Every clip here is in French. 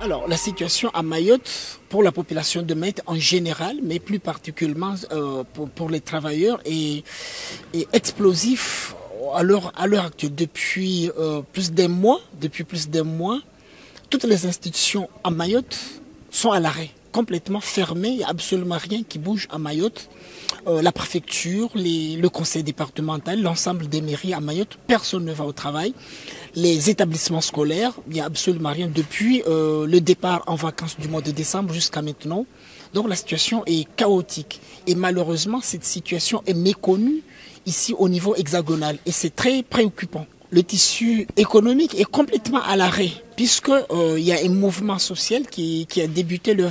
Alors, la situation à Mayotte, pour la population de Mayotte en général, mais plus particulièrement pour les travailleurs, est explosif à l'heure actuelle. Depuis plus d'un mois, toutes les institutions à Mayotte sont à l'arrêt, complètement fermées. Il n'y a absolument rien qui bouge à Mayotte. La préfecture, le conseil départemental, l'ensemble des mairies à Mayotte, personne ne va au travail. Les établissements scolaires, il n'y a absolument rien depuis le départ en vacances du mois de décembre jusqu'à maintenant. Donc la situation est chaotique. Et malheureusement, cette situation est méconnue ici au niveau hexagonal. Et c'est très préoccupant. Le tissu économique est complètement à l'arrêt, puisqu'il y a un mouvement social qui a débuté le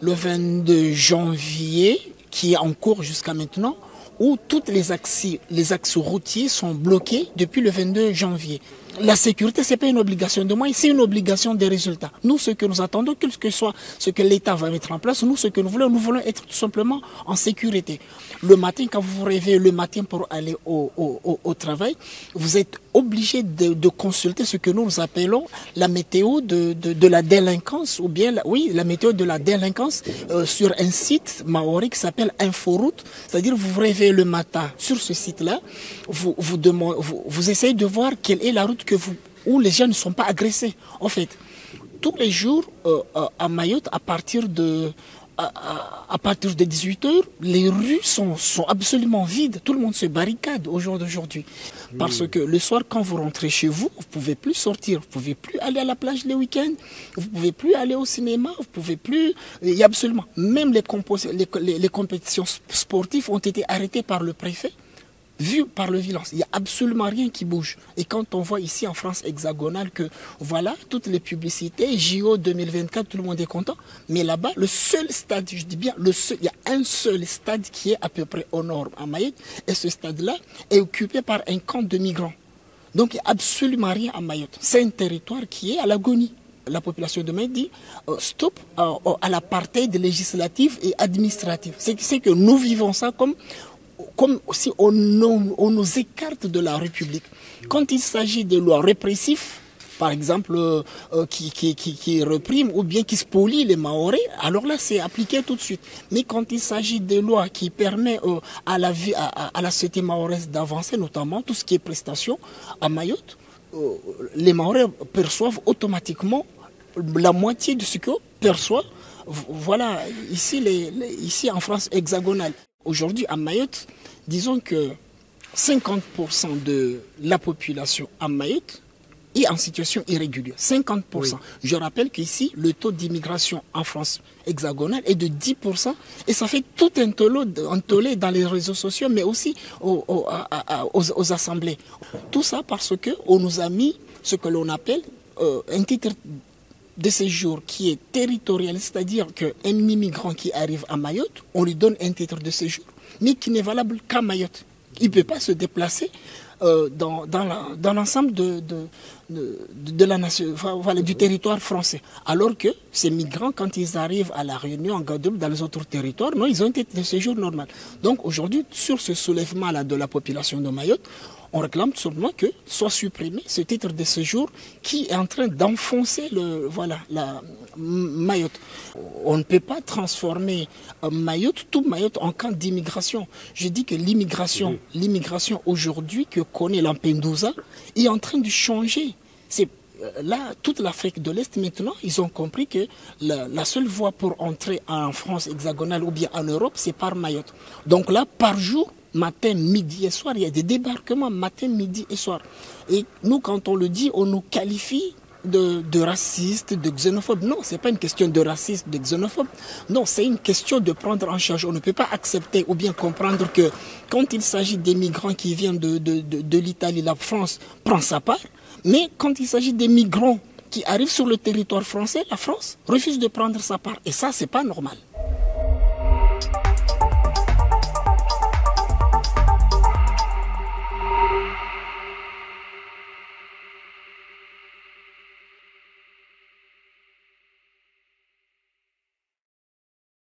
22 janvier, qui est en cours jusqu'à maintenant, où tous les axes routiers sont bloqués depuis le 22 janvier. La sécurité, ce n'est pas une obligation de moyens, c'est une obligation des résultats. Nous, ce que nous attendons, quel que soit ce que l'État va mettre en place, nous, ce que nous voulons être tout simplement en sécurité. Le matin, quand vous vous réveillez le matin pour aller au travail, vous êtes obligé de consulter ce que nous appelons la météo de la délinquance, ou bien, la météo de la délinquance sur un site maori qui s'appelle Inforoute. C'est-à-dire, vous vous réveillez le matin sur ce site-là, vous essayez de voir quelle est la route où les gens ne sont pas agressés. En fait, tous les jours à Mayotte, à partir de 18 h, les rues sont absolument vides. Tout le monde se barricade au jour d'aujourd'hui. Parce que le soir, quand vous rentrez chez vous, vous ne pouvez plus sortir. Vous ne pouvez plus aller à la plage les week-ends. Vous ne pouvez plus aller au cinéma. Vous ne pouvez plus... Il y a absolument... Même les compétitions sportives ont été arrêtées par le préfet. Vu par la violence, il n'y a absolument rien qui bouge. Et quand on voit ici en France hexagonale que voilà, toutes les publicités, JO 2024, tout le monde est content. Mais là-bas, le seul stade, je dis bien, il y a un seul stade qui est à peu près au nord, à Mayotte. Et ce stade-là est occupé par un camp de migrants. Donc il n'y a absolument rien à Mayotte. C'est un territoire qui est à l'agonie. La population de Mayotte dit stop à l'apartheid législatif et administratif. C'est que nous vivons ça comme si on nous écarte de la République. Quand il s'agit de lois répressives, par exemple, qui répriment ou bien qui spolient les Maoris, alors là, c'est appliqué tout de suite. Mais quand il s'agit de lois qui permettent à la société mahoraise d'avancer, notamment tout ce qui est prestations à Mayotte, les Maoris perçoivent automatiquement la moitié de ce qu'on perçoit. Voilà, ici en France hexagonale. Aujourd'hui, à Mayotte, disons que 50% de la population à Mayotte est en situation irrégulière. 50%. Oui. Je rappelle qu'ici, le taux d'immigration en France hexagonale est de 10%. Et ça fait tout un tollé dans les réseaux sociaux, mais aussi aux assemblées. Tout ça parce qu'on nous a mis ce que l'on appelle un titre de séjour qui est territorial, c'est-à-dire qu'un immigrant qui arrive à Mayotte, on lui donne un titre de séjour, mais qui n'est valable qu'à Mayotte. Il ne peut pas se déplacer dans l'ensemble de la nation, voilà, du territoire français. Alors que ces migrants, quand ils arrivent à La Réunion, en Guadeloupe, dans les autres territoires, non, ils ont un titre de séjour normal. Donc aujourd'hui, sur ce soulèvement-là de la population de Mayotte, on réclame tout simplement que soit supprimé ce titre de séjour qui est en train d'enfoncer la Mayotte. On ne peut pas transformer tout Mayotte en camp d'immigration. Je dis que l'immigration aujourd'hui que connaît Lampedusa est en train de changer. Là, toute l'Afrique de l'Est, maintenant, ils ont compris que la seule voie pour entrer en France hexagonale ou bien en Europe, c'est par Mayotte. Donc là, par jour, matin, midi et soir, il y a des débarquements matin, midi et soir. Et nous, quand on le dit, on nous qualifie de racistes, de xénophobes. Non, ce n'est pas une question de racisme, de xénophobe. Non, c'est une question de prendre en charge. On ne peut pas accepter ou bien comprendre que quand il s'agit des migrants qui viennent de l'Italie, la France prend sa part. Mais quand il s'agit des migrants qui arrivent sur le territoire français, la France refuse de prendre sa part. Et ça, ce n'est pas normal.